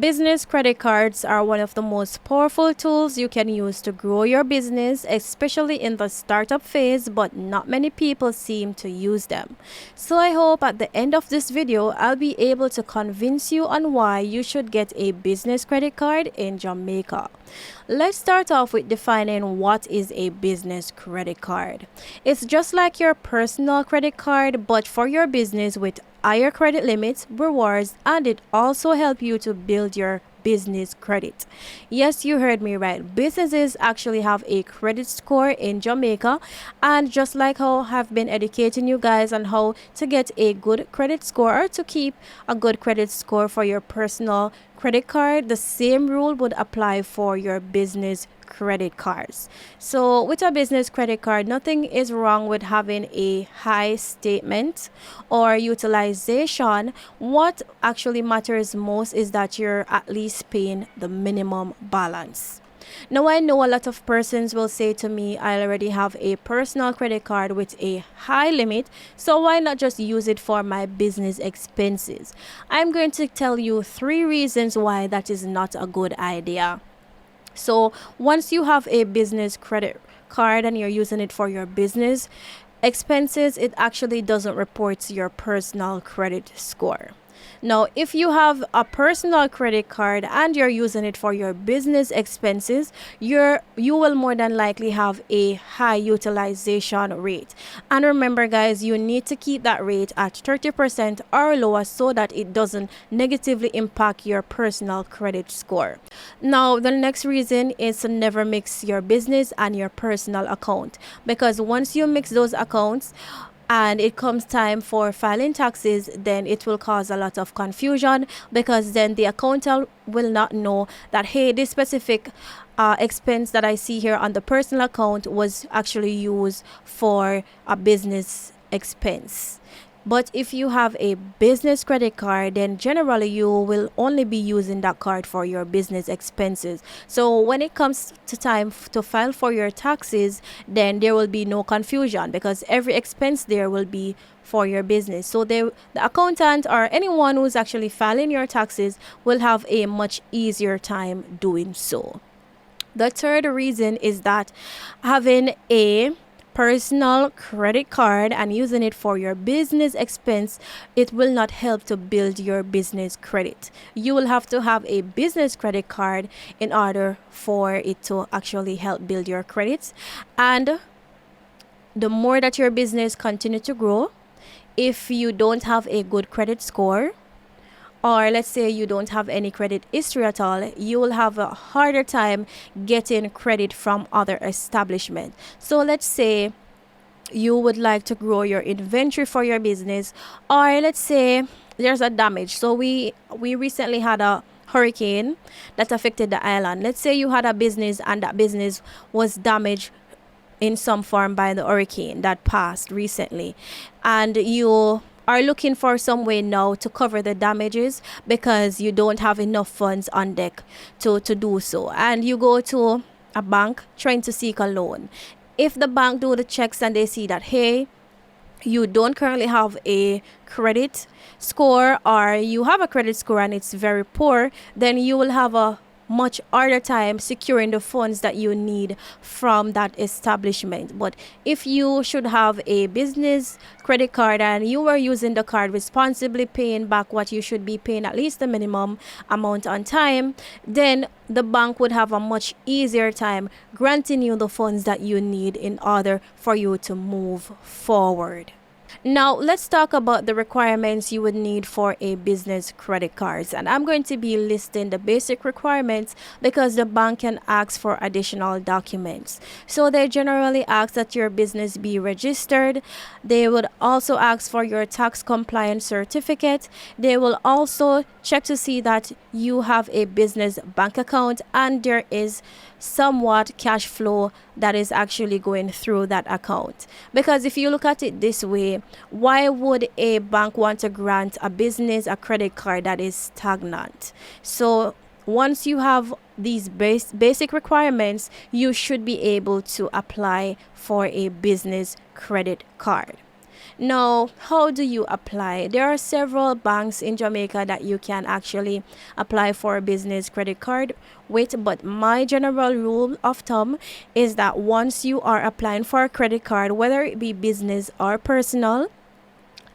Business credit cards are one of the most powerful tools you can use to grow your business, especially in the startup phase, but not many people seem to use them. So I hope at the end of this video, I'll be able to convince you on why you should get a business credit card in Jamaica. Let's start off with defining what is a business credit card. It's just like your personal credit card, but for your business with higher credit limits, rewards, and it also helps you to build your business credit. Yes, you heard me right. Businesses actually have a credit score in Jamaica, and just like how I've been educating you guys on how to get a good credit score or to keep a good credit score for your personal credit card, the same rule would apply for your business credit cards. So with a business credit card, nothing is wrong with having a high statement or utilization. What actually matters most is that you're at least paying the minimum balance. Now, I know a lot of persons will say to me, I already have a personal credit card with a high limit, so why not just use it for my business expenses? I'm going to tell you 3 reasons why that is not a good idea. So once you have a business credit card and you're using it for your business expenses, it actually doesn't report to your personal credit score. Now, if you have a personal credit card and you're using it for your business expenses, you will more than likely have a high utilization rate. And remember, guys, you need to keep that rate at 30% or lower so that it doesn't negatively impact your personal credit score. Now, the next reason is to never mix your business and your personal account, because once you mix those accounts, and it comes time for filing taxes, then it will cause a lot of confusion, because then the accountant will not know that, hey, this specific expense that I see here on the personal account was actually used for a business expense. But if you have a business credit card, then generally you will only be using that card for your business expenses. So when it comes to time to file for your taxes, then there will be no confusion, because every expense there will be for your business. So the accountant or anyone who's actually filing your taxes will have a much easier time doing so. The third reason is that having a personal credit card and using it for your business expense, it will not help to build your business credit. You will have to have a business credit card in order for it to actually help build your credits. And the more that your business continue to grow, if you don't have a good credit score, or let's say you don't have any credit history at all, you will have a harder time getting credit from other establishments. So let's say you would like to grow your inventory for your business, or let's say there's a damage. So we recently had a hurricane that affected the island. Let's say you had a business and that business was damaged in some form by the hurricane that passed recently, and you are looking for some way now to cover the damages because you don't have enough funds on deck to do so, and you go to a bank trying to seek a loan. If the bank do the checks and they see that, hey, you don't currently have a credit score, or you have a credit score and it's very poor, then you will have a much harder time securing the funds that you need from that establishment. But if you should have a business credit card and you are using the card responsibly, paying back what you should be paying, at least the minimum amount on time, then the bank would have a much easier time granting you the funds that you need in order for you to move forward. Now, let's talk about the requirements you would need for a business credit card. And I'm going to be listing the basic requirements because the bank can ask for additional documents. So they generally ask that your business be registered. They would also ask for your tax compliance certificate. They will also check to see that you have a business bank account and there is somewhat cash flow that is actually going through that account. Because if you look at it this way, why would a bank want to grant a business a credit card that is stagnant? So once you have these basic requirements, you should be able to apply for a business credit card. Now, how do you apply? There are several banks in Jamaica that you can actually apply for a business credit card with, but my general rule of thumb is that once you are applying for a credit card, whether it be business or personal,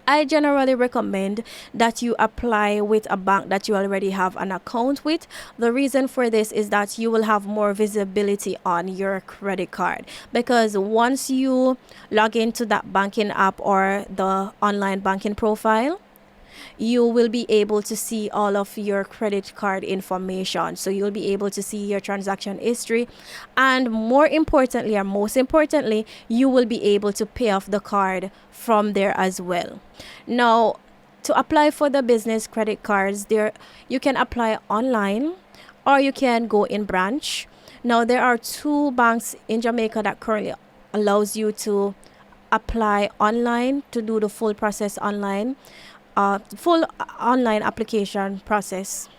I generally recommend that you apply with a bank that you already have an account with. The reason for this is that you will have more visibility on your credit card, because once you log into that banking app or the online banking profile, you will be able to see all of your credit card information. So you'll be able to see your transaction history, and more importantly, or most importantly, you will be able to pay off the card from there as well. Now, to apply for the business credit cards, there you can apply online or you can go in branch. Now, there are two banks in Jamaica that currently allows you to apply online, to do the full process online, full online application process.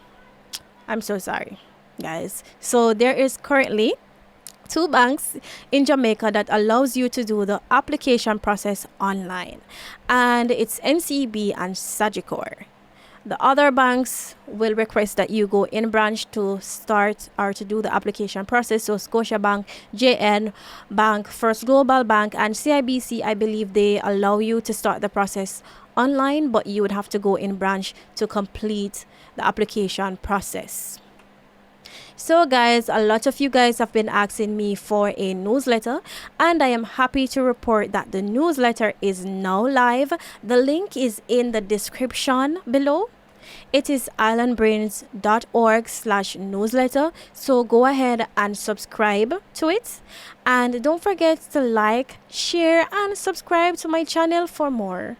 I'm so sorry, guys. So there is currently two banks in Jamaica that allows you to do the application process online, and it's NCB and Sagicor. The other banks will request that you go in branch to start or to do the application process. So Scotiabank, JN Bank, First Global Bank, and CIBC, I believe they allow you to start the process online, but you would have to go in branch to complete the application process. So guys, a lot of you guys have been asking me for a newsletter, and I am happy to report that the newsletter is now live. The link is in the description below. It is islandbrains.org/newsletter. So go ahead and subscribe to it. And don't forget to like, share, and subscribe to my channel for more.